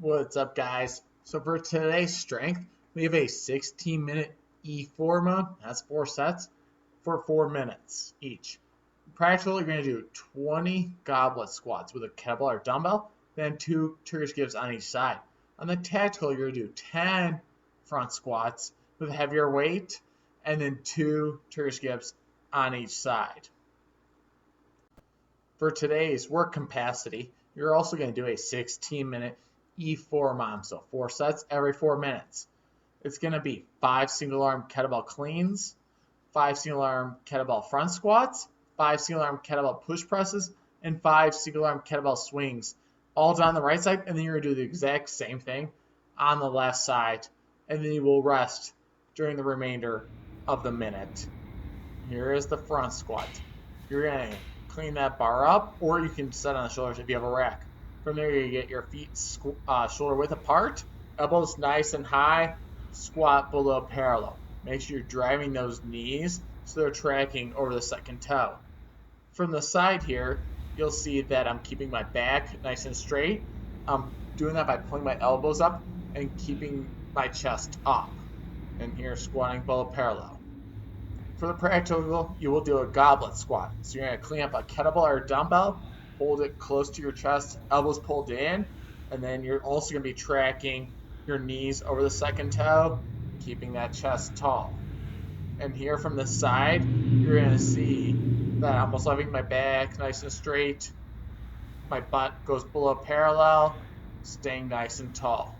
What's up, guys? So for today's strength, we have a 16-minute E4MOM. That's 4 sets for 4 minutes each. Practically, you're going to do 20 goblet squats with a kettlebell or dumbbell, then 2 Turkish gives on each side. On the tactical, you're going to do 10 front squats with a heavier weight, and then 2 Turkish gives on each side. For today's work capacity, you're also going to do a 16-minute E4MOM, so 4 sets every 4 minutes. It's going to be 5 single-arm kettlebell cleans, 5 single-arm kettlebell front squats, 5 single-arm kettlebell push presses, and 5 single-arm kettlebell swings, all done on the right side, and then you're going to do the exact same thing on the left side, and then you will rest during the remainder of the minute. Here is the front squat. You're going to clean that bar up, or you can set on the shoulders if you have a rack. From there, you get your feet shoulder width apart, elbows nice and high, squat below parallel. Make sure you're driving those knees so they're tracking over the second toe. From the side here, you'll see that I'm keeping my back nice and straight. I'm doing that by pulling my elbows up and keeping my chest up. And here, squatting below parallel. For the practical, you will do a goblet squat. So you're going to clean up a kettlebell or a dumbbell, hold it close to your chest, elbows pulled in, and then you're also going to be tracking your knees over the second toe, keeping that chest tall. And here from the side, you're going to see that I'm also having my back nice and straight, my butt goes below parallel, staying nice and tall.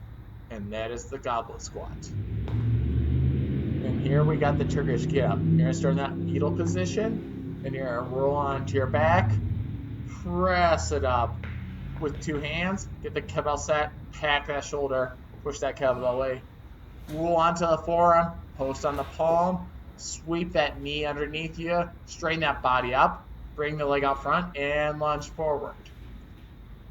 And that is the goblet squat. And here we got the Turkish get up. You're going to start in that fetal position, and you're going to roll onto your back, press it up with 2 hands, get the kettlebell set, pack that shoulder, push that kettlebell away, roll onto the forearm, post on the palm, sweep that knee underneath you, straighten that body up, bring the leg out front, and lunge forward.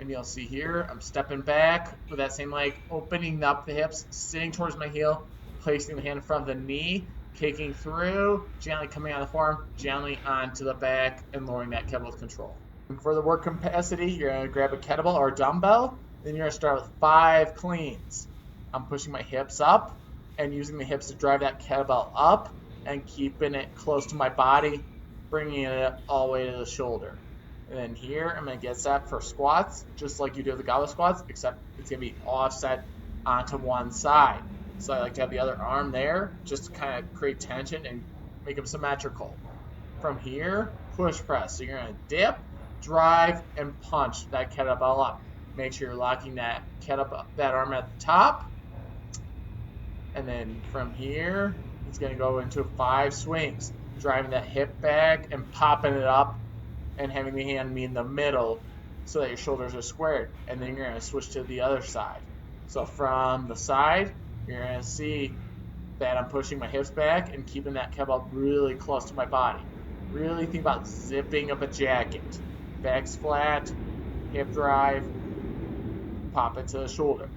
And you'll see here, I'm stepping back with that same leg, opening up the hips, sitting towards my heel, placing the hand in front of the knee, kicking through, gently coming on the forearm, gently onto the back, and lowering that kettlebell with control. And for the work capacity, you're going to grab a kettlebell or a dumbbell, then you're going to start with 5 cleans. I'm pushing my hips up and using the hips to drive that kettlebell up and keeping it close to my body, bringing it all the way to the shoulder. And then here, I'm going to get set for squats, just like you do with the goblet squats, except it's going to be offset onto one side. So I like to have the other arm there just to kind of create tension and make them symmetrical. From here, push press. So you're going to dip, drive, and punch that kettlebell up. Make sure you're locking that kettlebell, that arm at the top. And then from here, it's going to go into 5 swings, driving that hip back and popping it up and having the hand be in the middle so that your shoulders are squared. And then you're going to switch to the other side. So from the side, you're going to see that I'm pushing my hips back and keeping that kettlebell really close to my body. Really think about zipping up a jacket. Back's flat, hip drive, pop it to the shoulder.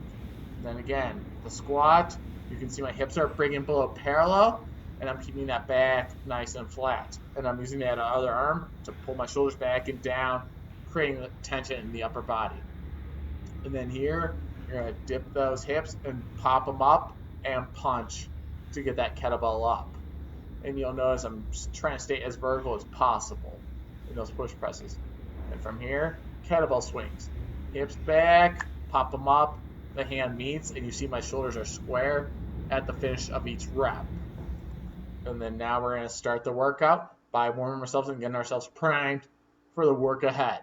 Then again, the squat, you can see my hips are bringing below parallel, and I'm keeping that back nice and flat. And I'm using that other arm to pull my shoulders back and down, creating the tension in the upper body. And then here, you're going to dip those hips and pop them up and punch to get that kettlebell up. And you'll notice I'm trying to stay as vertical as possible in those push presses. And from here, kettlebell swings. Hips back, pop them up, the hand meets, and you see my shoulders are square at the finish of each rep. And then now we're going to start the workout by warming ourselves and getting ourselves primed for the work ahead.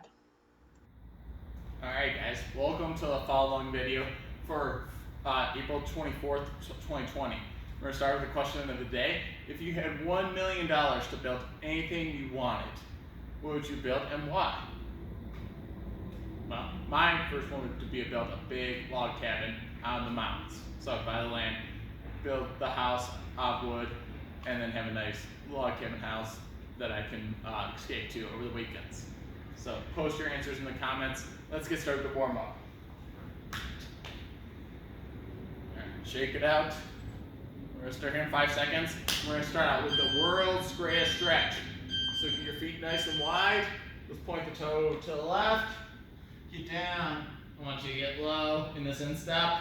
Alright guys, welcome to the following video for April 24th, 2020. We're going to start with the question of the day. If you had $1 million to build anything you wanted, what would you build and why? Well, my first one would be to build a big log cabin out in the mountains. So I'd buy the land, build the house out of wood, and then have a nice log cabin house that I can escape to over the weekends. So post your answers in the comments. Let's get started with the warm up. Right, shake it out. We're going to start here in 5 seconds. We're going to start out with the world's greatest stretch. So get your feet nice and wide. Let's point the toe to the left. Get down I want you to get low in this instep.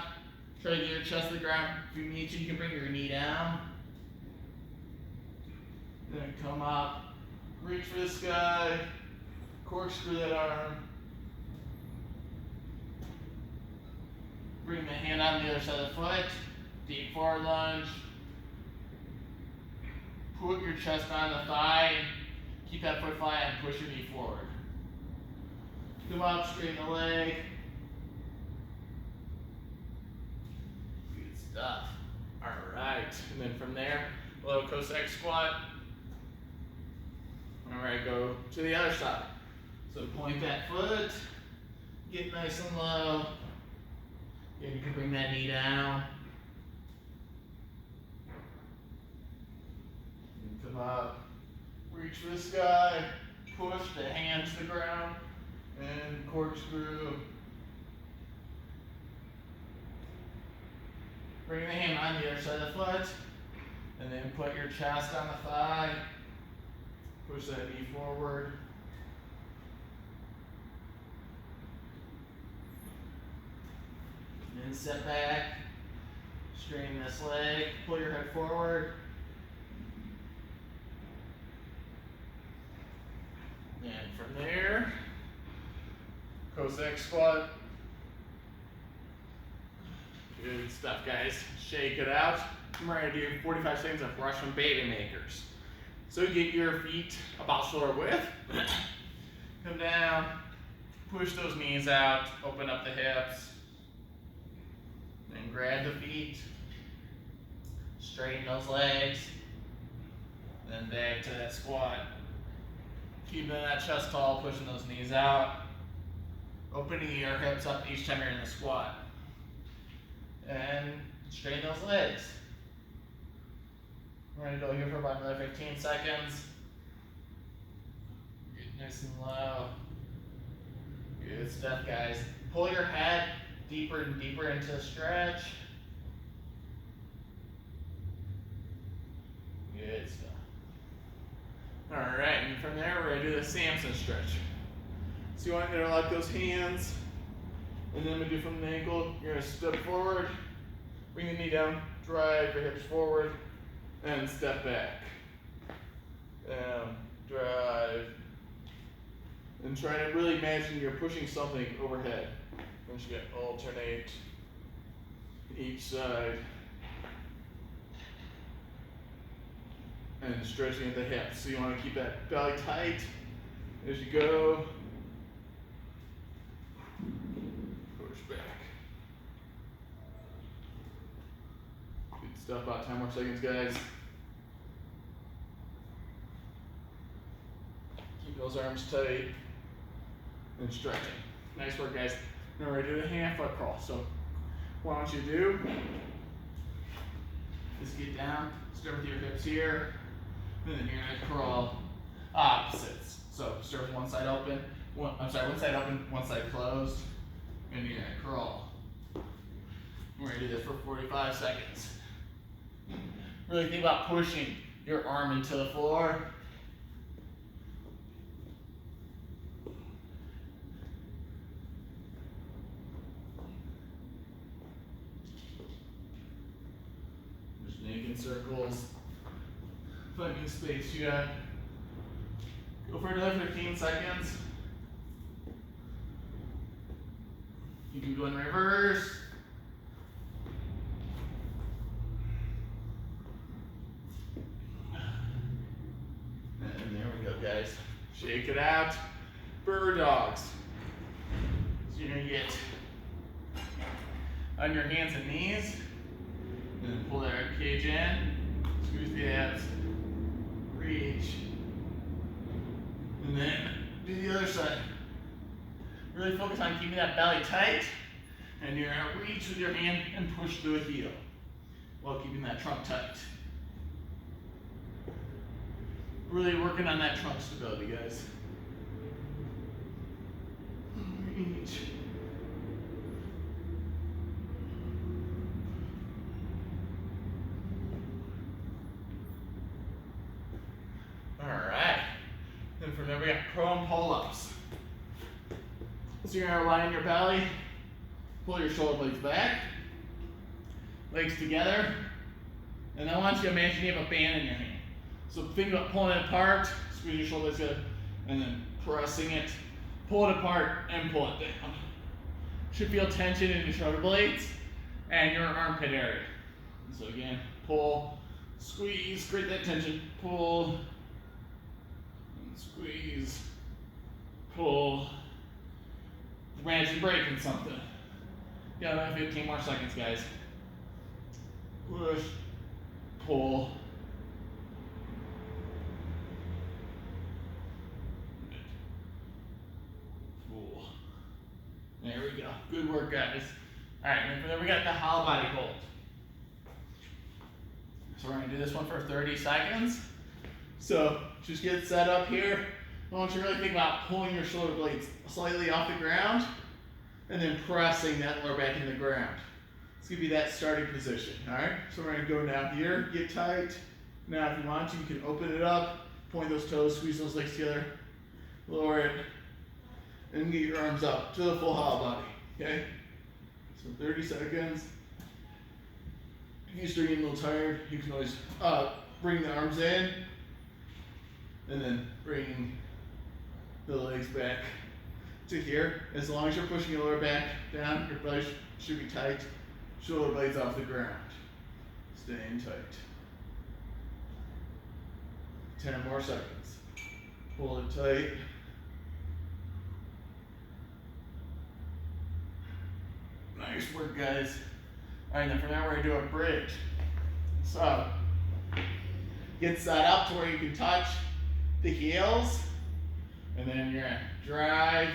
Try to get your chest to the ground. If you need to, you can bring your knee down. Then come up, reach for the sky, corkscrew that arm. Bring the hand on the other side of the foot, deep forward lunge. Put your chest on the thigh, keep that foot flat and push your knee forward. Come up, straighten the leg. Good stuff. All right, and then from there, low Cossack squat. All right, go to the other side. So point that foot, get nice and low. And you can bring that knee down. And come up, reach for the sky, push the hands to the ground, and corkscrew. Bring the hand on the other side of the foot, and then put your chest on the thigh. Push that knee forward. And then step back, straighten this leg, pull your head forward. And from there, Cossack squat. Good stuff, guys. Shake it out. I'm ready to do 45 seconds of Russian baby makers. So get your feet about shoulder width. Come down, push those knees out, open up the hips. Then grab the feet, straighten those legs, then back to that squat. Keeping that chest tall, pushing those knees out. Opening your hips up each time you're in the squat. And straighten those legs. We're going to go here for about another 15 seconds. Get nice and low. Good stuff, guys. Pull your head deeper and deeper into the stretch. Good stuff. All right, and from there, we're going to do the Samson stretch. So you want to interlock those hands, and then we do from the ankle, you're going to step forward, bring the knee down, drive your hips forward, and step back. Down, drive. And try to really imagine you're pushing something overhead. Once you get alternate each side. And stretching at the hips. So you want to keep that belly tight as you go. Push back. Good stuff. About 10 more seconds, guys. Keep those arms tight and stretching. Nice work, guys. Now we're going to do the hand foot crawl. So what I want you to do is get down, start with your hips here, and then you're going to crawl opposites. So start with one side open, one side open, one side closed, and you're going to crawl. We're going to do this for 45 seconds. Really think about pushing your arm into the floor. Just making circles. Finding space. You got. Go for another 15 seconds. You can go in reverse. And there we go, guys. Shake it out. Birddogs. So you're going to get on your hands and knees. And then pull that rib cage in. Squeeze the abs. Reach. And then do the other side. Really focus on keeping that belly tight. And you're going to reach with your hand and push through a heel while keeping that trunk tight. Really working on that trunk stability, guys. Reach. All right. Then from there we got prone pull-ups. So you're going to lie on your belly, pull your shoulder blades back, legs together, and I want you to imagine you have a band in your hand. So think about pulling it apart, squeeze your shoulder blades together, and then pressing it, pull it apart, and pull it down. Should feel tension in your shoulder blades and your armpit area. So again, pull, squeeze, create that tension, pull, and squeeze, pull. Imagine breaking something. Got about 15 more seconds, guys. Push, pull. Pull. There we go. Good work, guys. All right, and then we got the Hollowbody hold. So we're gonna do this one for 30 seconds. So just get set up here. I want you to really think about pulling your shoulder blades slightly off the ground and then pressing that lower back in the ground. Let's give you that starting position, all right? So we're gonna go down here, get tight. Now if you want to, you can open it up, point those toes, squeeze those legs together, lower it, and get your arms up to the full Hollowbody, okay? So 30 seconds. If you start getting a little tired, you can always bring the arms in and then bring the legs back to here. As long as you're pushing your lower back down, your belly should be tight. Shoulder blades off the ground. Staying tight. 10 more seconds. Pull it tight. Nice work, guys. All right, now from now we're gonna do a bridge. So, get set up to where you can touch the heels, and then you're gonna drive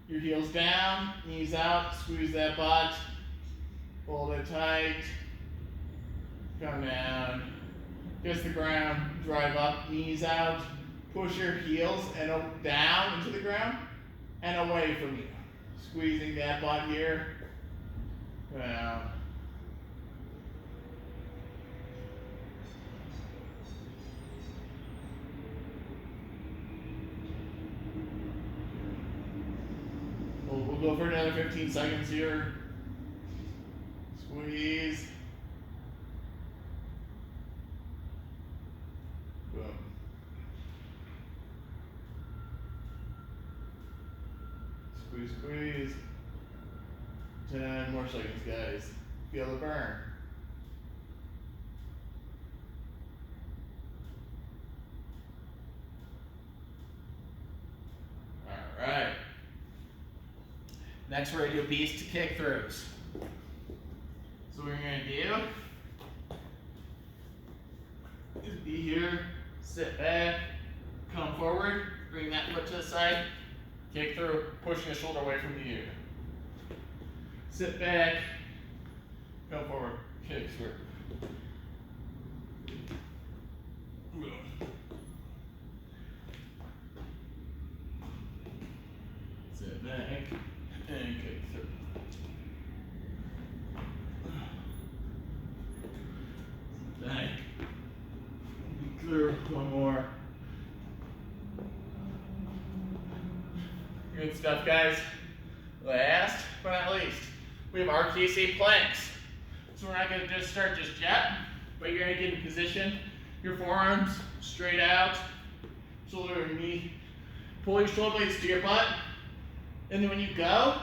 your heels down, knees out, squeeze that butt, hold it tight, come down, kiss the ground, drive up, knees out, push your heels and down into the ground and away from you. Squeezing that butt here, down. We'll go for another 15 seconds here. Squeeze. Boom. Squeeze, squeeze. 10 more seconds, guys. Feel the burn. All right. Next, we're going to do Beast Kickthroughs. So what we're going to do is be here, sit back, come forward, bring that foot to the side, kick through, pushing the shoulder away from the ear. Sit back, come forward, kick through. Sit back and kick through. Back. Clear, one more. Good stuff, guys. Last but not least, we have RKC planks. So we're not going to just start just yet, but you're going to get in position. Your forearms straight out, shoulder and knee. Pull your shoulder blades to your butt. And then when you go,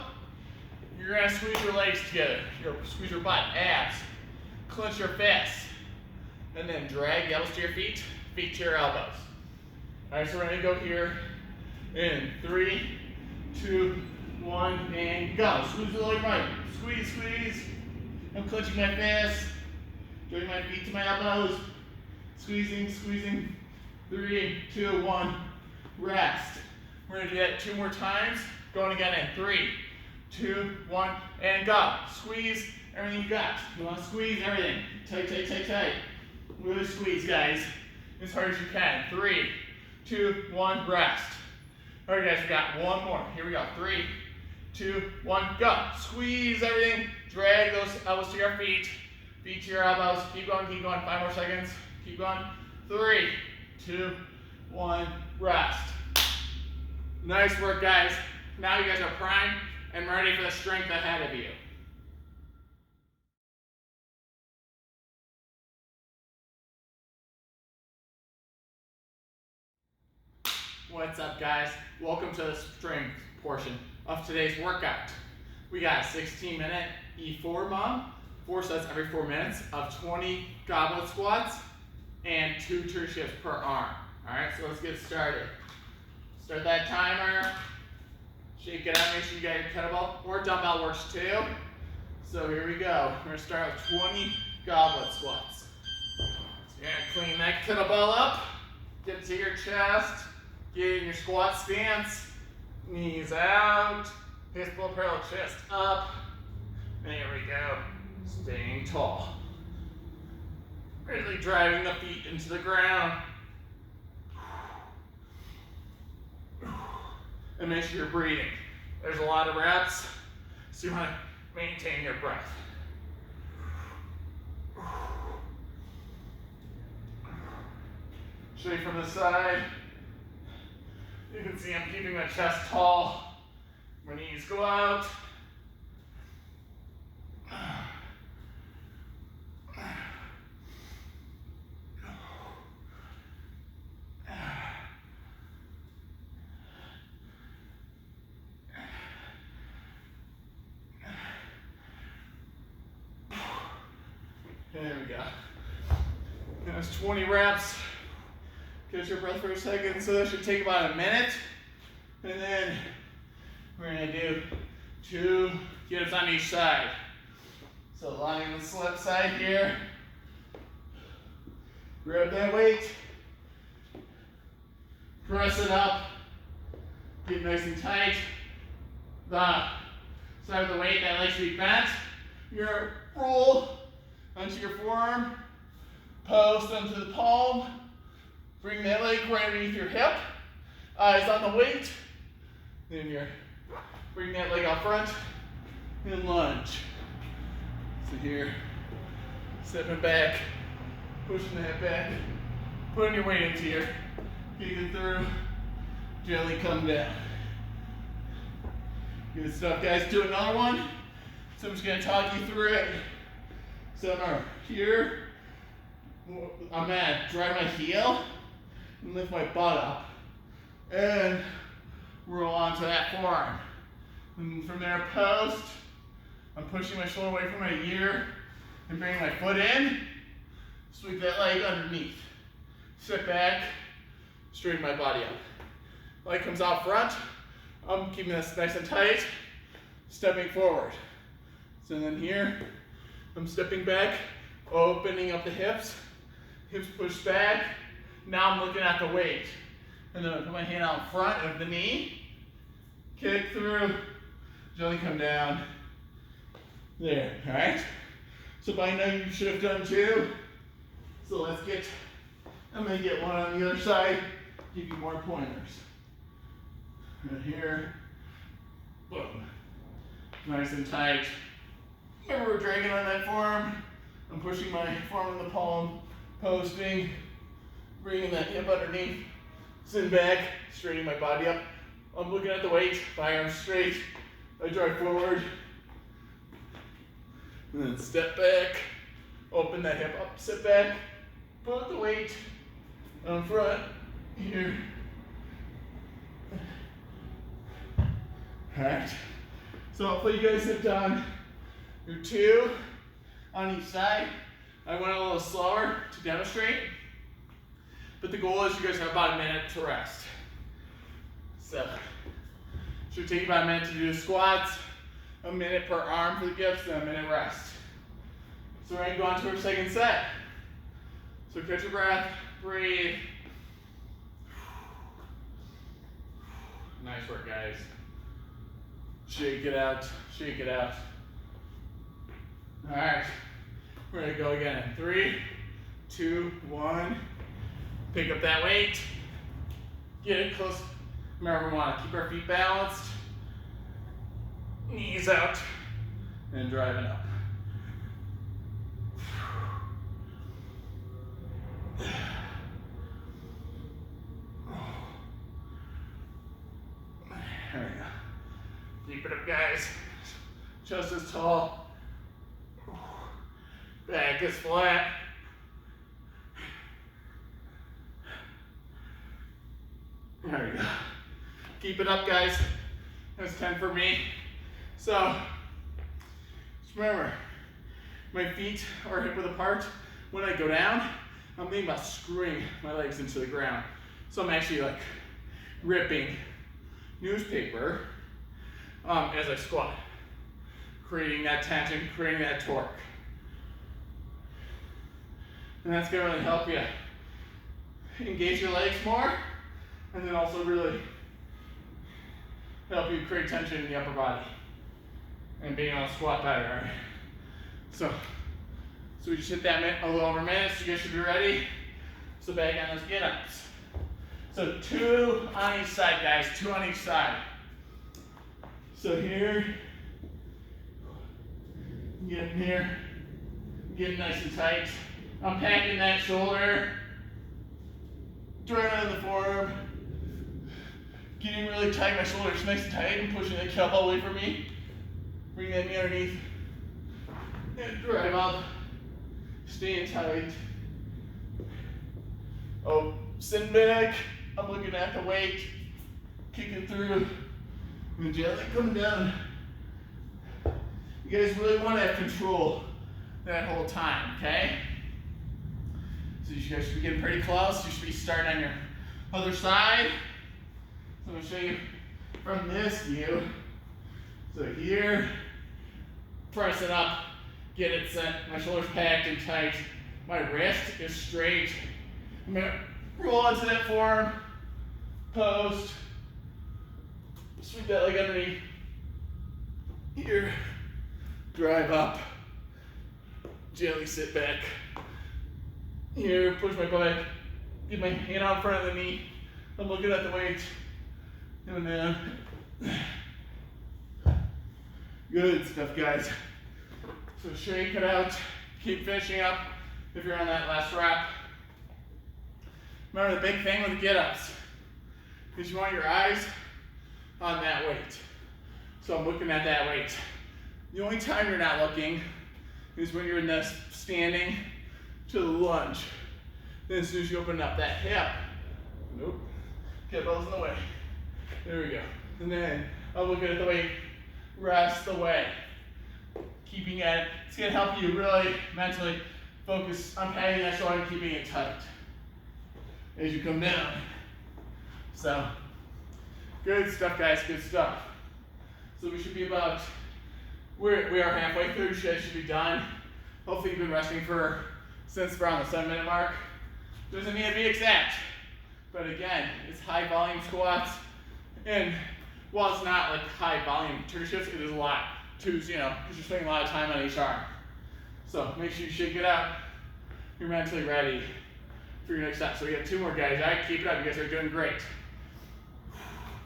you're going to squeeze your legs together. Squeeze your butt, abs. Clench your fists. And then drag the elbows to your feet, feet to your elbows. All right, so we're going to go here in 3, 2, 1, and go. Squeeze the leg right. Squeeze, squeeze. I'm clenching my fists. Joining my feet to my elbows. Squeezing, squeezing. 3, 2, 1. Rest. We're going to do that 2 more times. Going again in 3, 2, 1, and go. Squeeze everything you got. You want to squeeze everything. Tight, tight, tight, tight. Really squeeze, guys. As hard as you can. 3, 2, 1, rest. All right, guys, we got one more. Here we go. 3, 2, 1, go. Squeeze everything. Drag those elbows to your feet. Feet to your elbows. Keep going, keep going. 5 more seconds. Keep going. 3, 2, 1, rest. Nice work, guys. Now you guys are primed and ready for the strength ahead of you. What's up, guys? Welcome to the strength portion of today's workout. We got a 16-minute E4MOM, 4 sets every 4 minutes of 20 goblet squats and 2 turn shifts per arm. All right, so let's get started. Start that timer. Shake it out, make sure you got your kettlebell or dumbbell works too. So here we go. We're gonna start with 20 goblet squats. So you're gonna clean that kettlebell up, get to your chest, get in your squat stance, knees out, hips pull parallel, chest up. There we go. Staying tall. Really driving the feet into the ground. And make sure you're breathing. There's a lot of reps, so you want to maintain your breath. Show you from the side. You can see I'm keeping my chest tall. My knees go out. There we go. That's 20 reps. Catch your breath for a second. So that should take about a minute. And then we're gonna do 2 get-ups on each side. So lying on the left side here. Grab that weight. Press it up. Get nice and tight. The side of the weight that likes to be bent. You're gonna roll onto your forearm, post onto the palm, bring that leg right underneath your hip, eyes on the weight, then you're bring that leg out front and lunge. So here, stepping back, pushing the hip back, putting your weight into here, kicking through, gently come down. Good stuff, guys. Do another one. So I'm just gonna talk you through it. So here, I'm gonna drive my heel and lift my butt up and roll onto that forearm. And from there, post. I'm pushing my shoulder away from my ear and bringing my foot in. Sweep that leg underneath. Sit back, straighten my body up. Leg comes out front. I'm keeping this nice and tight, stepping forward. So then here, I'm stepping back, opening up the hips push back. Now I'm looking at the weight. And then I put my hand out front of the knee, kick through, gently come down. There, all right? So by now you should have done 2. So let's get, I'm gonna get one on the other side, give you more pointers. Right here, boom. Nice and tight. Remember, we're dragging on that forearm. I'm pushing my forearm in the palm, posting, bringing that hip underneath, sitting back, straightening my body up. I'm looking at the weight, my arms straight. I drive forward, and then step back, open that hip up, sit back, put the weight on front, here. All right, so hopefully you guys have done your 2 on each side. I went a little slower to demonstrate, but the goal is you guys have about a minute to rest. So, should take about a minute to do the squats, a minute per arm for the dips, then a minute rest. So we're gonna go on to our second set. So catch your breath, breathe. Nice work, guys. Shake it out, shake it out. All right, we're gonna go again. 3, 2, 1. Pick up that weight. Get it close. Remember, we wanna keep our feet balanced. Knees out, and driving up. There we go. Keep it up, guys. Chest is tall. Back is flat. There we go. Keep it up, guys. That's 10 for me. So, just remember, my feet are hip width apart. When I go down, I'm thinking about screwing my legs into the ground. So I'm actually like ripping newspaper as I squat, creating that tension, creating that torque. And that's gonna really help you engage your legs more, and then also really help you create tension in the upper body and being able to squat better, right? So we just hit that a little over a minute, so you guys should be ready. So back on those get-ups. So 2 on each side, guys, 2 on each side. So here, get in here, get nice and tight. I'm packing that shoulder, drawing on the forearm, getting really tight, my shoulders nice and tight, and pushing the kettlebell away from me. Bring that knee underneath, and drive up, staying tight. Oh, sitting back, I'm looking at the weight, kicking through, and gently come down. You guys really want to have control that whole time, okay? So you guys should be getting pretty close. You should be starting on your other side. So I'm going to show you from this view. So here, press it up, get it set. My shoulders packed and tight. My wrist is straight. I'm going to roll onto that forearm, post, sweep that leg underneath. Here, drive up, gently sit back. Here, push my butt back, get my hand out in front of the knee. I'm looking at the weight, and then, good stuff, guys. So shake it out, keep finishing up if you're on that last wrap. Remember the big thing with the get-ups is you want your eyes on that weight. So I'm looking at that weight. The only time you're not looking is when you're in this standing to the lunge. Then as soon as you open up that hip, nope, kettlebell's in the way. There we go. And then I'm looking at the weight, rest the way. Keeping it, it's gonna help you really mentally focus on patting that shoulder and keeping it tight as you come down. So, good stuff, guys, good stuff. So we should be about, we are halfway through, you guys should be done. Hopefully you've been resting since around the 7-minute mark. Doesn't need to be exact, but again, it's high volume squats, and while it's not like high volume trigger shifts, it is a lot, because you're spending a lot of time on each arm. So make sure you shake it out. You're mentally ready for your next step. So we got 2 more, guys. All right, keep it up. You guys are doing great.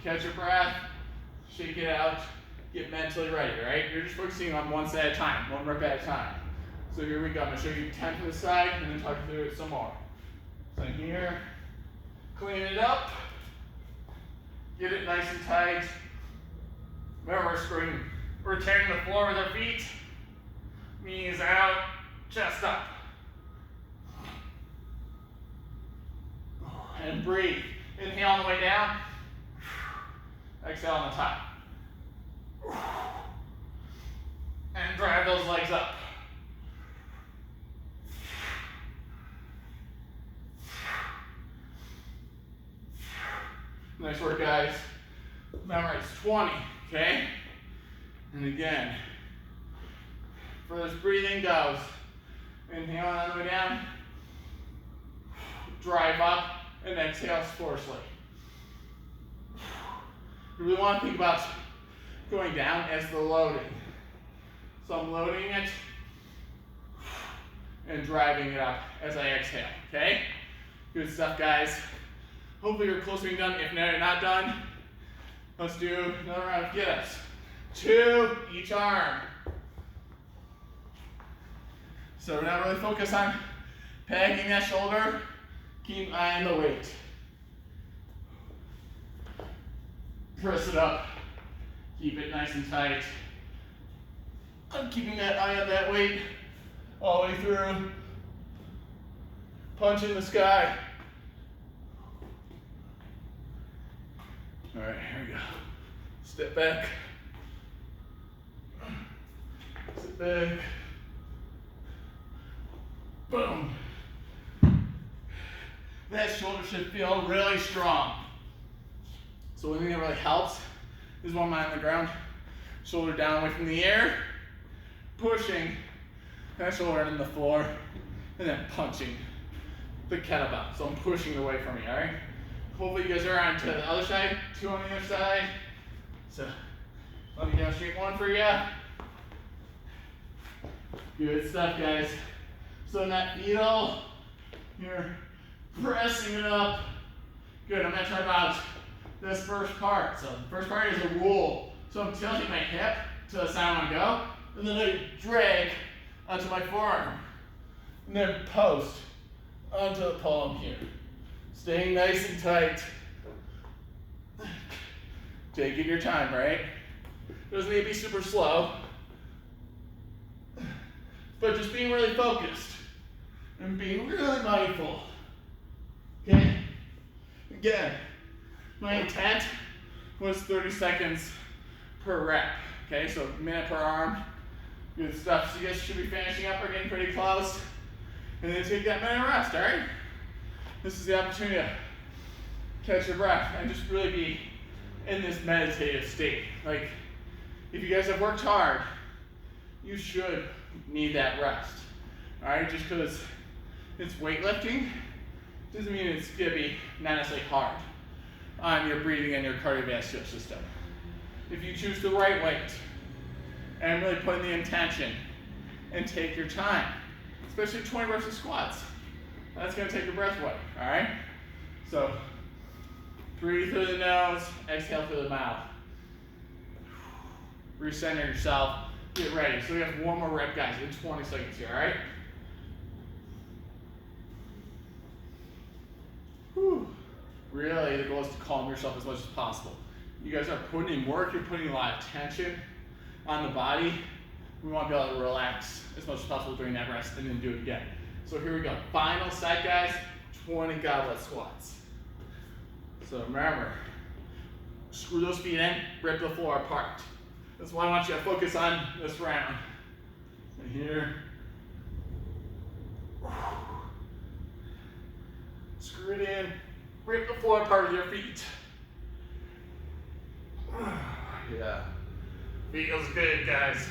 Catch your breath, shake it out, get mentally ready, all right? You're just focusing on one set at a time, 1 rep at a time. So here we go. I'm going to show you 10 from the side and then talk through it some more. So here, clean it up, get it nice and tight. Remember, we're tearing the floor with our feet. Knees out, chest up. And breathe. Inhale on the way down. Exhale on the top. And drive those legs up. Nice work, guys. Remember, it's 20, okay? And again, furthest breathing goes. Inhale on the way down. Drive up and exhale forcefully. You really want to think about going down as the loading. So I'm loading it and driving it up as I exhale, okay? Good stuff, guys. Hopefully you're close to being done. If you're not done, let's do another round of get-ups. 2 each arm. So we're not really focused on pegging that shoulder. Keep an eye on the weight. Press it up. Keep it nice and tight. I'm keeping that eye on that weight all the way through. Punch in the sky. All right, here we go. Step back. Sit back. Boom. That shoulder should feel really strong. So one thing that really helps is one eye on the ground, shoulder down away from the air, pushing that shoulder in the floor, and then punching the kettlebell. So I'm pushing it away from me, all right? Hopefully you guys are on to the other side, 2 on the other side. So let me demonstrate one for you. Good stuff, guys. So in that needle, you're pressing it up. Good, I'm gonna try about this first part. So the first part is a roll. So I'm tilting my hip to the side I want to go, and then I drag onto my forearm. And then post onto the palm here. Staying nice and tight. Taking your time, right? Doesn't need to be super slow. But just being really focused and being really mindful. Okay? Again, my intent was 30 seconds per rep. Okay, so minute per arm. Good stuff. So you guys should be finishing up or getting pretty close. And then take that minute rest, all right? This is the opportunity to catch your breath and just really be in this meditative state. Like, if you guys have worked hard, you should need that rest. All right, just because it's weightlifting doesn't mean it's gonna be not necessarily hard on your breathing and your cardiovascular system. If you choose the right weight and really put in the intention and take your time, especially 20 reps of squats, that's gonna take your breath away, all right? So breathe through the nose, exhale through the mouth. Recenter yourself, get ready. So we have one more rep, guys, in 20 seconds here, all right? Whew. Really, the goal is to calm yourself as much as possible. You guys are putting in work, you're putting a lot of tension on the body. We want to be able to relax as much as possible during that rest and then do it again. So here we go. Final set, guys, 20 goblet squats. So remember, screw those feet in, rip the floor apart. That's why I want you to focus on this round. And here. Screw it in, rip the floor apart with your feet. Yeah. Feels good, guys.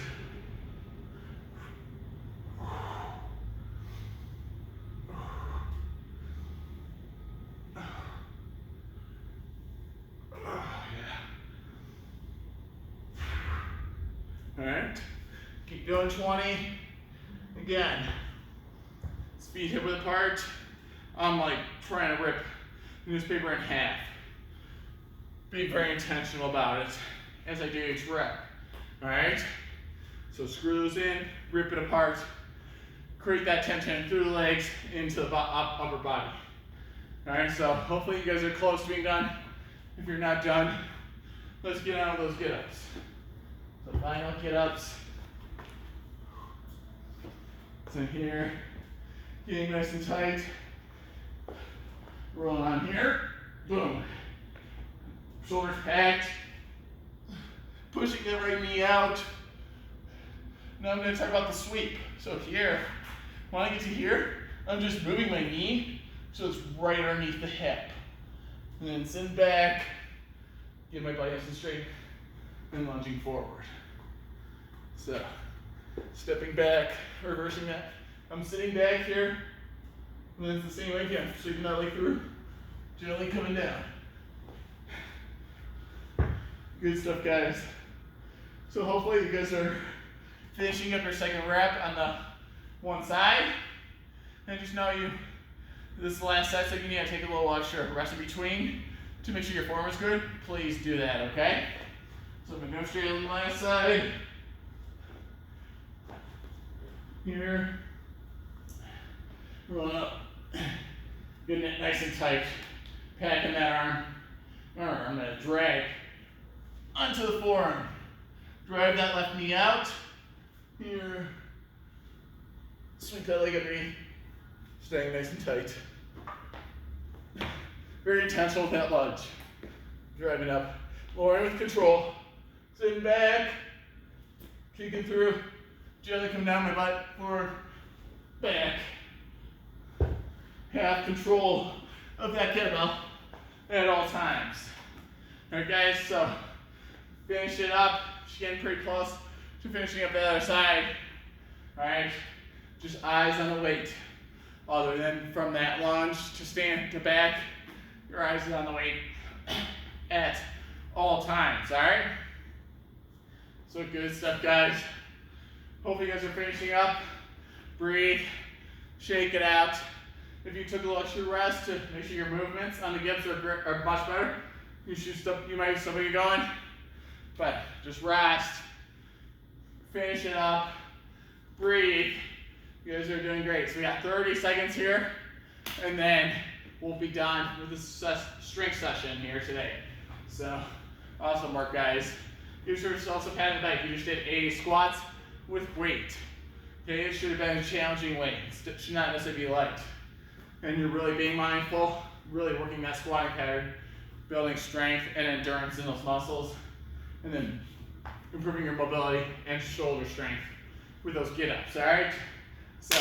All right, keep doing 20. Again, feet hip width apart. I'm like trying to rip the newspaper in half. Be very intentional about it as I do each rep. All right, so screw those in, rip it apart, create that tension through the legs into the upper body. All right, so hopefully you guys are close to being done. If you're not done, let's get on with those get-ups. So final get-ups. So here, getting nice and tight. Roll on here, boom. Shoulders packed. Pushing that right knee out. Now I'm gonna talk about the sweep. So here, when I get to here, I'm just moving my knee so it's right underneath the hip. And then send back, get my body nice and straight, and lunging forward. So, stepping back, reversing that. I'm sitting back here, and then it's the same way again. Sweeping that leg through, gently coming down. Good stuff, guys. So hopefully you guys are finishing up your second rep on the one side. And just know this is the last set, so if you need to take a little extra rest in between to make sure your form is good, please do that, okay? So I'm gonna go straight on the last side. Here. Roll up. Getting it nice and tight. Packing that arm. Alright, I'm gonna drag onto the forearm. Drive that left knee out. Here. Swing that leg underneath. Staying nice and tight. Very intentional with that lunge. Driving up. Lowering with control. Sitting back. Kicking through. Gently come down my butt. Forward. Back. Have control of that kettlebell at all times. All right, guys, so finish it up. She's getting pretty close to finishing up the other side. All right, just eyes on the weight. Other than from that lunge to stand to back, your eyes are on the weight at all times, all right? So good stuff, guys. Hope you guys are finishing up. Breathe, shake it out. If you took a little extra rest to make sure your movements on the gips are much better, you might still be going. But just rest, finish it up, breathe. You guys are doing great. So we got 30 seconds here, and then we'll be done with this strength session here today. So awesome work, guys. Give yourself a pat on the back. You just did 80 squats with weight. Okay, it should have been a challenging weight. It should not necessarily be light. And you're really being mindful, really working that squatting pattern, building strength and endurance in those muscles, and then improving your mobility and shoulder strength with those get-ups, all right? So,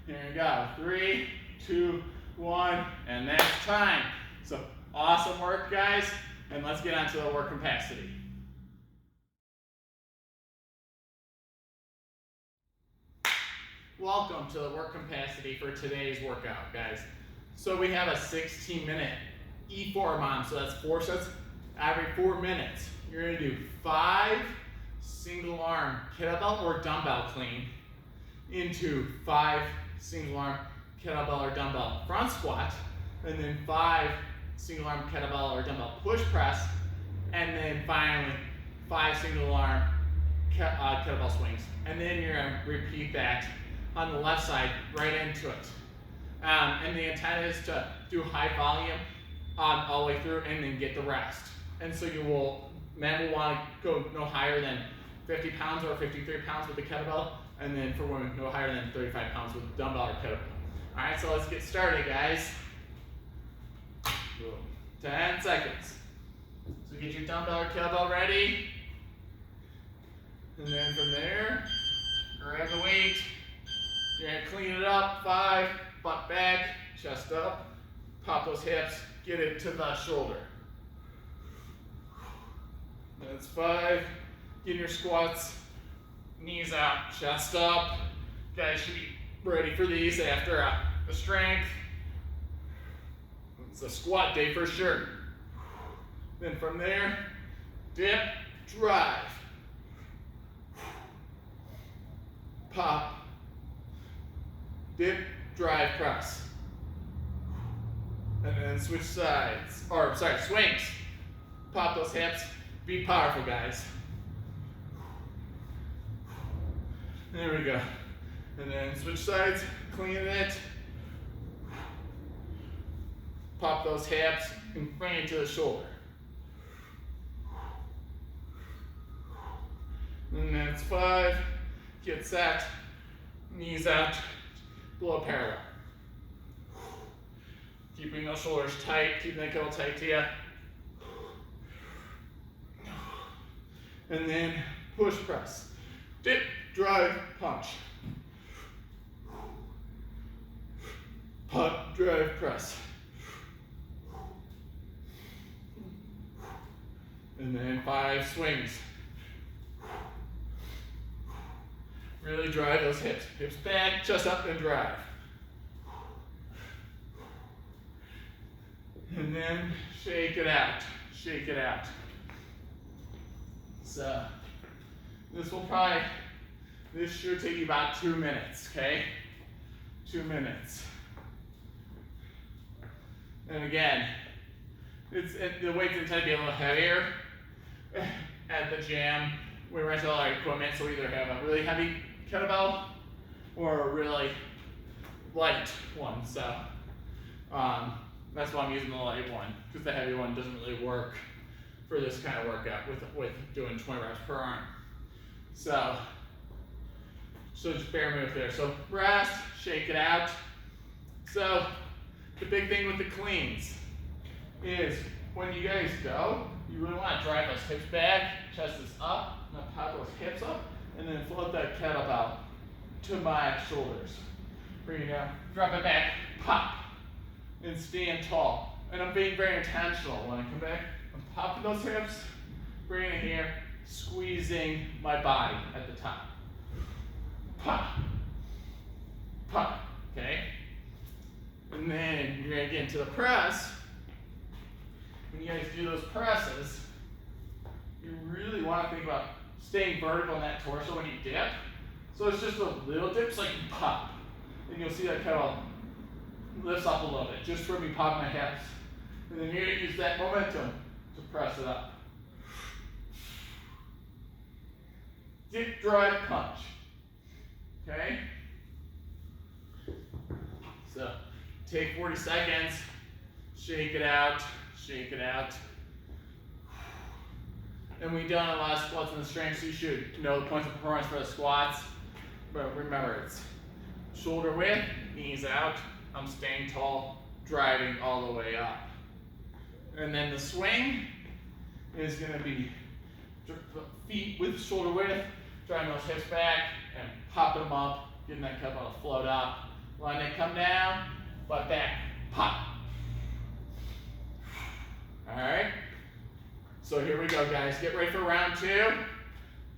here we go. 3, 2, 1, and that's time. So, awesome work, guys, and let's get on to the work capacity. Welcome to the work capacity for today's workout, guys. So we have a 16-minute E4MOM, so that's 4 sets every 4 minutes. You're gonna do 5 single arm kettlebell or dumbbell clean into 5 single arm kettlebell or dumbbell front squat, and then 5 single arm kettlebell or dumbbell push press, and then finally 5 single arm kettlebell swings. And then you're gonna repeat that on the left side, right into it. And the intent is to do high volume all the way through and then get the rest. And so men will want to go no higher than 50 pounds or 53 pounds with the kettlebell, and then for women, no higher than 35 pounds with the dumbbell or kettlebell. All right, so let's get started, guys. Boom. 10 seconds. So get your dumbbell or kettlebell ready. And then from there, grab the weight. You're gonna clean it up. 5, butt back, chest up, pop those hips, get it to the shoulder. That's 5. Get your squats, knees out, chest up. Guys should be ready for these after the strength. It's a squat day for sure. Then from there, dip, drive. Pop. Dip, drive, press. And then switch sides, swings. Pop those hips, be powerful, guys. There we go. And then switch sides, clean it. Pop those hips and bring it to the shoulder. And that's 5, get set, knees out, below parallel. Keeping those shoulders tight, keeping that kettle tight to you. And then push press. Dip, drive, punch. Pop, drive, press. And then 5 swings. Really drive those hips. Hips back, chest up, and drive. And then shake it out. Shake it out. So this should take you about 2 minutes, okay? 2 minutes. And again, the weight's intended to be a little heavier at the gym. We rent all our equipment, so we either have a really heavy kettlebell or a really light one. So that's why I'm using the light one, because the heavy one doesn't really work for this kind of workout with doing 20 reps per arm. So just bear with me there. So rest, shake it out. So the big thing with the cleans is when you guys go, you really want to drive those hips back, chest is up, and then pop those hips up, and then float that kettlebell to my shoulders. Bring it down, drop it back, pop, and stand tall. And I'm being very intentional when I come back. I'm popping those hips, bringing it here, squeezing my body at the top. Pop, pop, okay? And then you're gonna get into the press. When you guys do those presses, you really want to think about staying vertical in that torso when you dip. So it's just a little dip, so you can pop. And you'll see that kettlebell lifts up a little bit, just for me popping my hips. And then you're going to use that momentum to press it up. Dip, drive, punch. Okay? So take 40 seconds, shake it out, shake it out. And we've done a lot of squats in the strength, so you should know the points of performance for the squats. But remember, it's shoulder width, knees out, I'm staying tall, driving all the way up. And then the swing is going to be feet with shoulder width, driving those hips back and popping them up, getting that kettlebell to float up. Letting it come down, butt back, pop. All right. So here we go, guys. Get ready for round 2.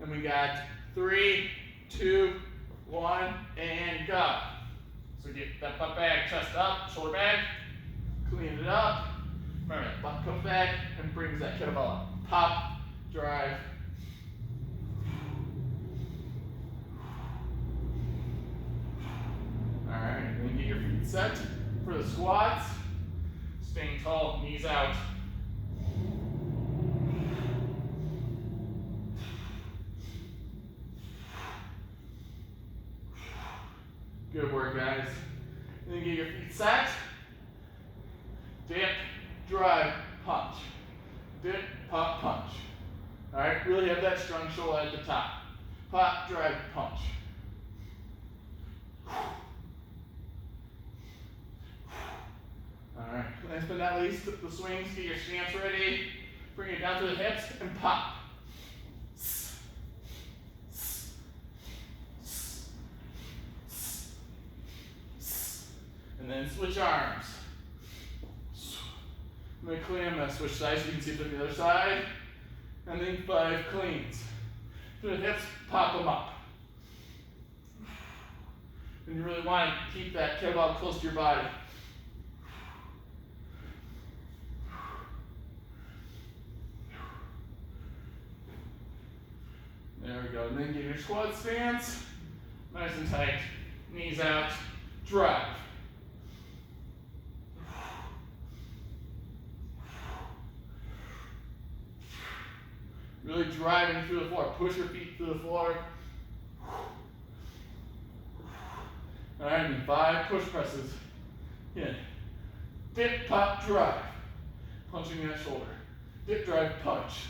And we got 3, 2, 1, and go. So get that butt back, chest up, shoulder back, clean it up. Remember, that butt comes back and brings that kettlebell up. Pop, drive. All right, then get your feet set for the squats. Staying tall, knees out. Good work, guys. Then get your feet set. Dip, drive, punch. Dip, pop, punch. All right, really have that strong shoulder at the top. Pop, drive, punch. All right, last but not least, the swings. Get your stance ready. Bring it down to the hips and pop. And then switch arms. I'm going to clean. I'm going to switch sides so you can see it from the other side. And then 5 cleans. To the hips, pop them up. And you really want to keep that kettlebell close to your body. There we go. And then get your squat stance. Nice and tight. Knees out. Drive. Really driving through the floor. Push your feet through the floor. All right, and 5 push presses. Again. Dip, pop, drive. Punching that shoulder. Dip, drive, punch.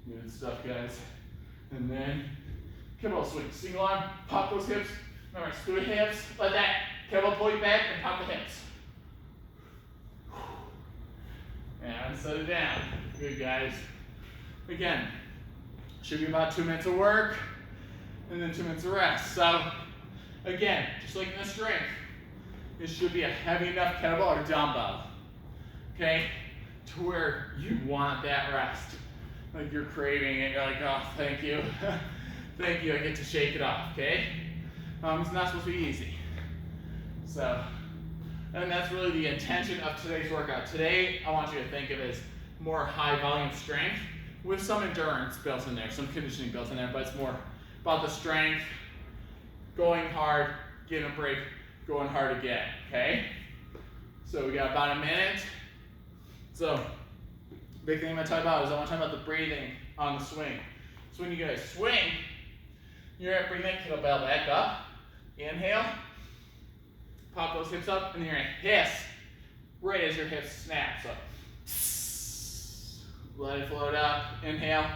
Good stuff, guys. And then kettlebell swing. Single arm, pop those hips. Remember, screw the hips, let that kettlebell pull you back and pop the hips. And set it down. Good, guys. Again, should be about 2 minutes of work and then 2 minutes of rest. So, again, just like in the strength, this should be a heavy enough kettlebell or dumbbell, okay, to where you want that rest. Like you're craving it, you're like, oh, thank you. Thank you, I get to shake it off, okay? It's not supposed to be easy. So, and that's really the intention of today's workout. Today, I want you to think of it as more high volume strength with some endurance built in there, some conditioning built in there, but it's more about the strength, going hard, getting a break, going hard again, okay? So we got about a minute. So, big thing I'm gonna talk about is I want to talk about the breathing on the swing. So when you guys swing, you're gonna bring that kettlebell back up. Inhale. Pop those hips up, and then you're gonna hiss right as your hips snap. So let it float up. Inhale.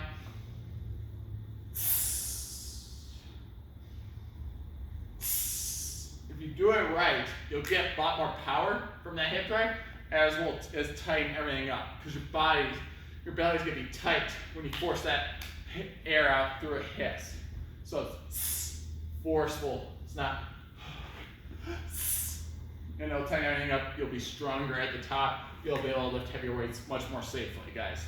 If you do it right, you'll get a lot more power from that hip thrust, as well as tighten everything up. Because your belly's gonna be tight when you force that air out through a hiss. So it's forceful. It's not. And it'll tighten everything up. You'll be stronger at the top. You'll be able to lift heavier weights much more safely, guys.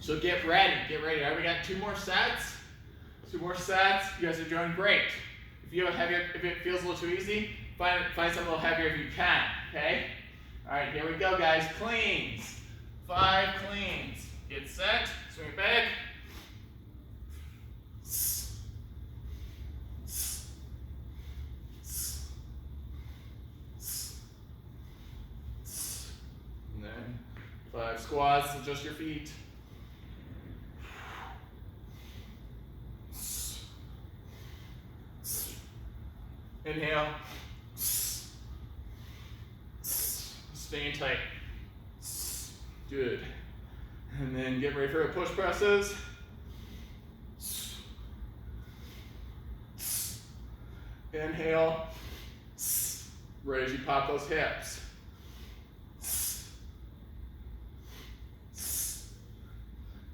So get ready. Get ready. All right, we got 2 more sets. 2 more sets. You guys are doing great. If you have heavier, if it feels a little too easy, find something a little heavier if you can. Okay. All right, here we go, guys. Cleans. 5 cleans. Get set. Swing it back. And then 5 squats. Adjust your feet. Inhale. Staying tight. Good. And then get ready for push presses. Inhale. Right as you pop those hips.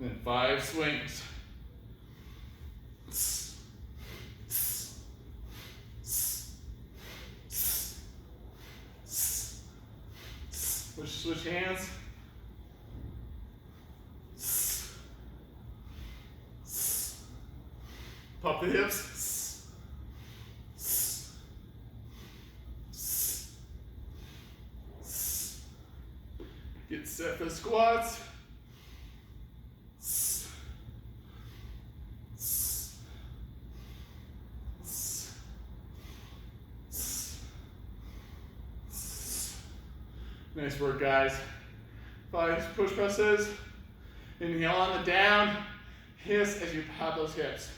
And then 5 swings. Switch hands. Pop the hips. Get set for the squats. Nice work, guys. 5 push presses. Inhale on the down. Hiss as you pop those hips.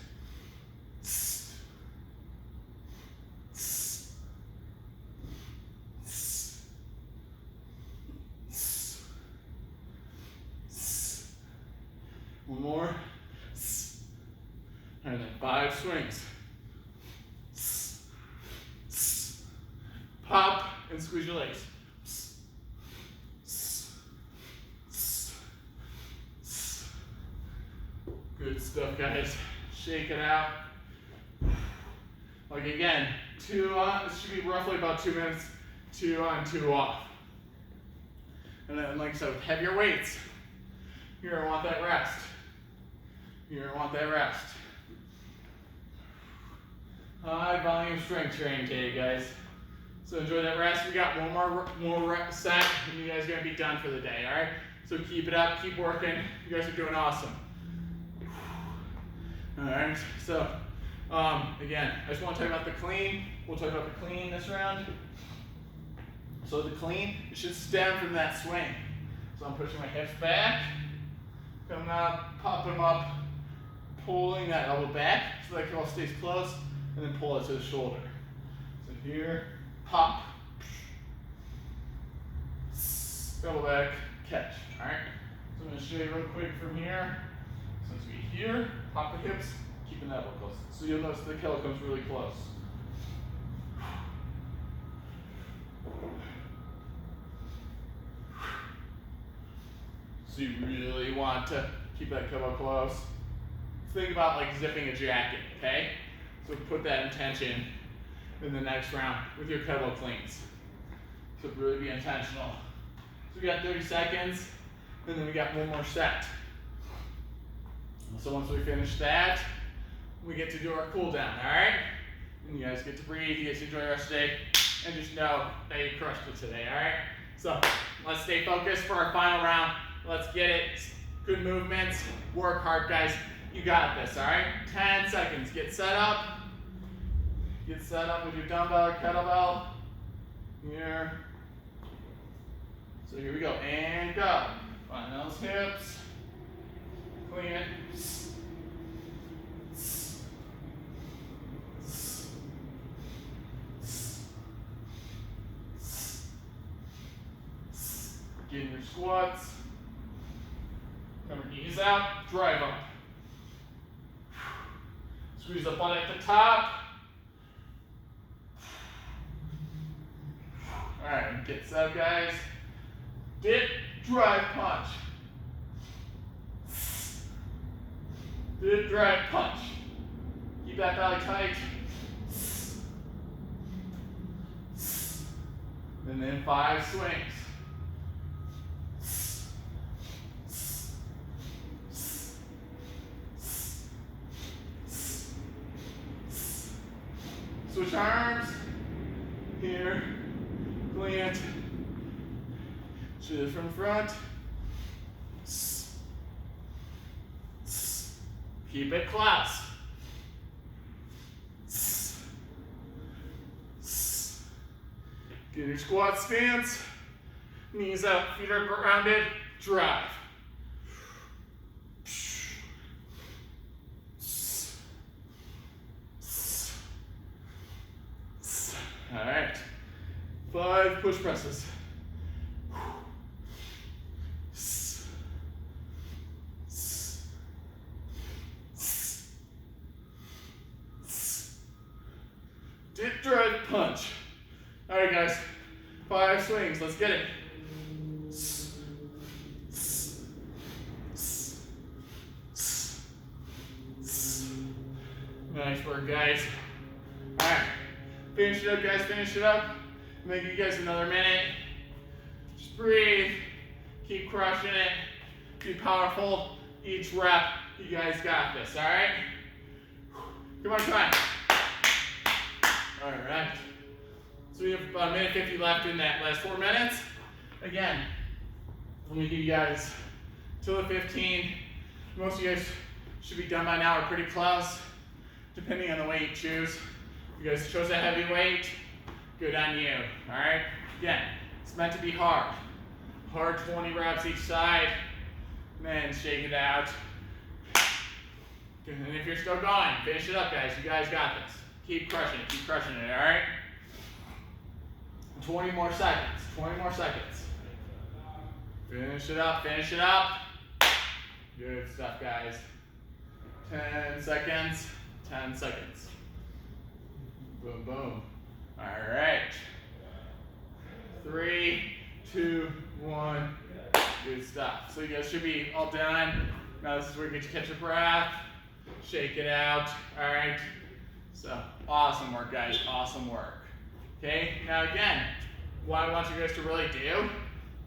One more. And then 5 swings. Pop and squeeze your legs. Good stuff, guys. Shake it out. Like again, 2 on. This should be roughly about 2 minutes. 2 on, 2 off. And then, like I said, with heavier weights, you're gonna want that rest. You're gonna want that rest. High volume strength training today, guys. So enjoy that rest. We got one more set, and you guys are gonna be done for the day. All right. So keep it up. Keep working. You guys are doing awesome. All right, so again, I just want to talk about the clean. We'll talk about the clean this round. So the clean, it should stem from that swing. So I'm pushing my hips back, coming up, popping them up, pulling that elbow back so that curl stays close, and then pull it to the shoulder. So here, pop, elbow back, catch. All right, so I'm going to show you real quick from here. Since we here, pop the hips, keeping that elbow close. So you'll notice the kettle comes really close. So you really want to keep that kettlebell close. Think about like zipping a jacket, okay? So put that intention in the next round with your kettlebell cleans. So really be intentional. So we got 30 seconds, and then we got one more set. So once we finish that, we get to do our cool down, all right? And you guys get to breathe, you get to enjoy the rest of the day, and just know that you crushed it today, all right? So let's stay focused for our final round. Let's get it. Good movements. Work hard, guys. You got this, all right? 10 seconds. Get set up. Get set up with your dumbbell or kettlebell. Here. So here we go. And go. Find those hips. Clean it. Get in your squats. Come your knees out, drive up. Squeeze the butt at the top. All right, get set up, guys. Dip, drive, punch. Dip, drive, punch. Keep that belly tight. And then 5 swings. Switch arms. Here. Plant. Shift from front. Keep it close. Get your squat stance. Knees up, feet are grounded. Drive. All right. 5 push presses. Dip, drive, punch. All right, guys. 5 swings. Let's get it. Nice work, guys. All right. Finish it up, guys. Finish it up. I'm gonna give you guys another minute. Just breathe. Keep crushing it. Be powerful. Each rep. You guys got this, all right? Come on, come on. All right. So we have about 1:50 left in that last 4 minutes. Again, let me give you guys till the 15. Most of you guys should be done by now or pretty close, depending on the weight you choose. You guys chose a heavy weight, good on you, all right? Again, it's meant to be hard. Hard 20 reps each side, and then shake it out. And if you're still going, finish it up, guys. You guys got this. Keep crushing it, all right? 20 more seconds, 20 more seconds. Finish it up, finish it up. Good stuff, guys. 10 seconds, 10 seconds. Boom, boom. All right. 3, 2, 1. Good stuff. So you guys should be all done. Now this is where you get to catch your breath. Shake it out. All right. So awesome work, guys. Awesome work. Okay. Now again, what I want you guys to really do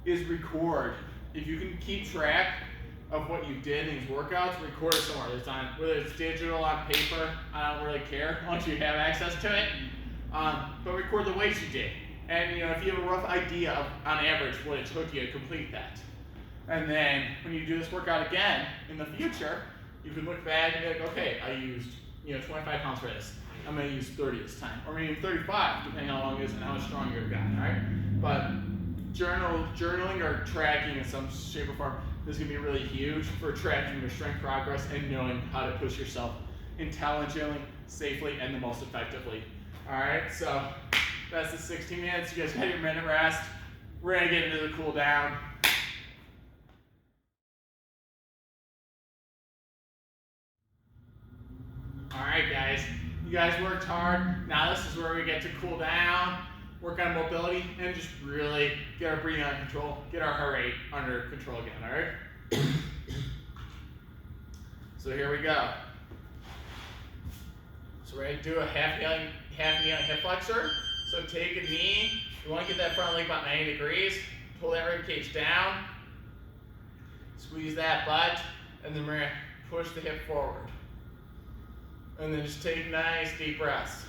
is record. If you can keep track of what you did in these workouts, record it somewhere. It's on, whether it's digital, on paper, I don't really care once you have access to it. But record the weights you did. And if you have a rough idea of, on average, what it took you to complete that. And then when you do this workout again in the future, you can look back and be like, okay, I used 25 pounds for this. I'm going to use 30 this time, or maybe 35, depending on how long it is and how much stronger you've gotten, all right? But journaling or tracking in some shape or form is going to be really huge for tracking your strength progress and knowing how to push yourself intelligently, safely, and the most effectively. All right, so that's the 16 minutes. You guys had your minute rest. We're going to get into the cool down. All right, guys. You guys worked hard. Now this is where we get to cool down, work on mobility, and just really get our breathing under control, get our heart rate under control again, all right? So here we go. So we're gonna do a half knee on hip flexor. So take a knee, you wanna get that front leg about 90 degrees, pull that rib cage down, squeeze that butt, and then we're gonna push the hip forward. And then just take nice deep breaths.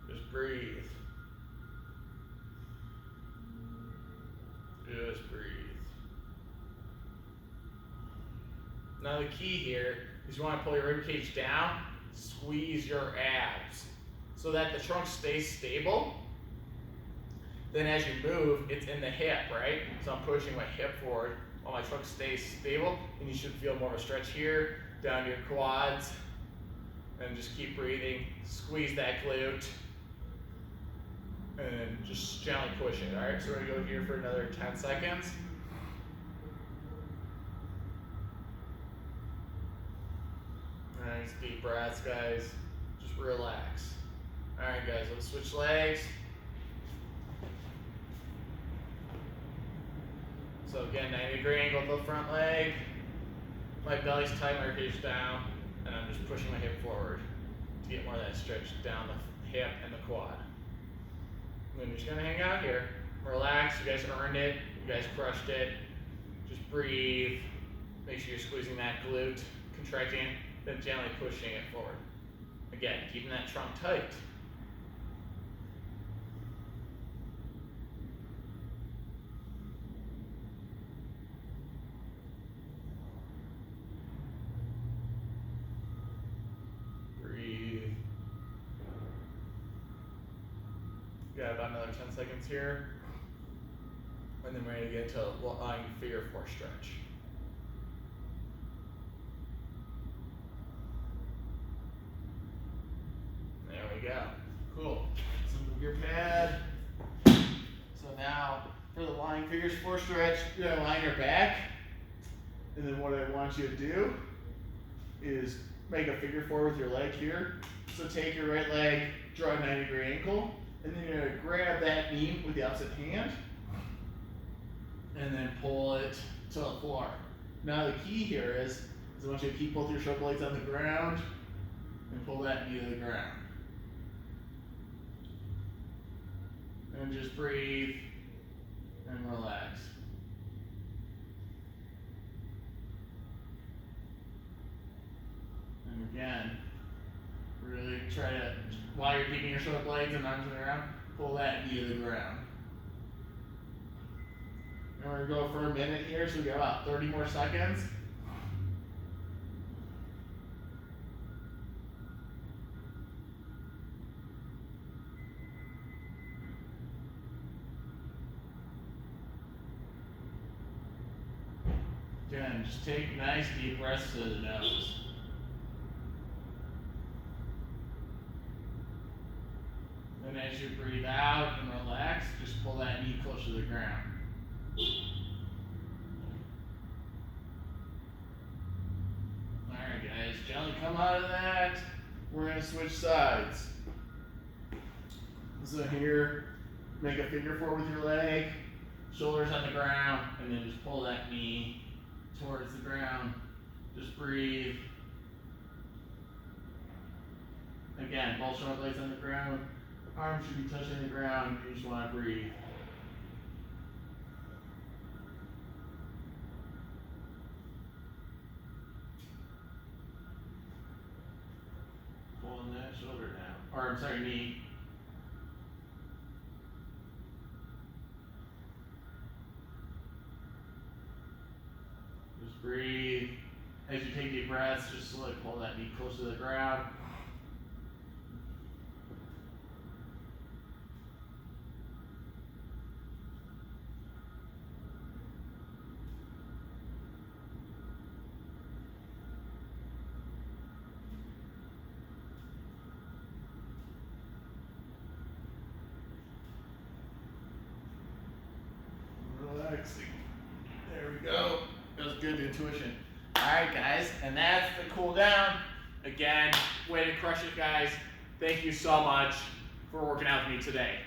Just breathe. Just breathe. Now the key here is you want to pull your rib cage down, squeeze your abs so that the trunk stays stable. Then as you move, it's in the hip, right? So I'm pushing my hip forward while my trunk stays stable, and you should feel more of a stretch here, down your quads, and just keep breathing. Squeeze that glute. and then just gently push it. All right, so we're gonna go here for another 10 seconds. Nice deep breaths, guys. Just relax. All right, guys, let's switch legs. So again, 90-degree angle to the front leg. My belly's tight, my ribcage down, and I'm just pushing my hip forward to get more of that stretch down the hip and the quad. And then you're just gonna hang out here. Relax, you guys earned it, you guys crushed it. Just breathe. Make sure you're squeezing that glute, contracting it, then gently pushing it forward. Again, keeping that trunk tight. Breathe. Got about another 10 seconds here. And then we're ready to get to a lying figure 4 stretch. There we go. Cool. So move your pad. So now for the lying figures 4 stretch, you're gonna lie on your back. And then what I want you to do is make a figure 4 with your leg here. So take your right leg, draw a 90-degree ankle, and then you're gonna grab that knee with the opposite hand, and then pull it to the floor. Now the key here is I want you to keep both your shoulder blades on the ground and pull that knee to the ground. And just breathe and relax. And again, really try to, while you're keeping your shoulder blades and arms on the ground, pull that knee to the ground. And we're gonna go for a minute here, so we got about 30 more seconds. Again, just take nice deep breaths to the nose. Then as you breathe out and relax, just pull that knee close to the ground. Alright guys, gently come out of that. We're going to switch sides. So here, make a figure 4 with your leg, shoulders on the ground, and then just pull that knee towards the ground. Just breathe. Again, both shoulder blades on the ground. Arms should be touching the ground. You just want to breathe. Pulling that shoulder down. Or I'm sorry, knee. Just breathe. As you take deep breaths, just slowly pull that knee close to the ground. Relaxing. There we go. That was good intuition. Alright guys, and that's the cool down. Again, way to crush it guys. Thank you so much for working out with me today.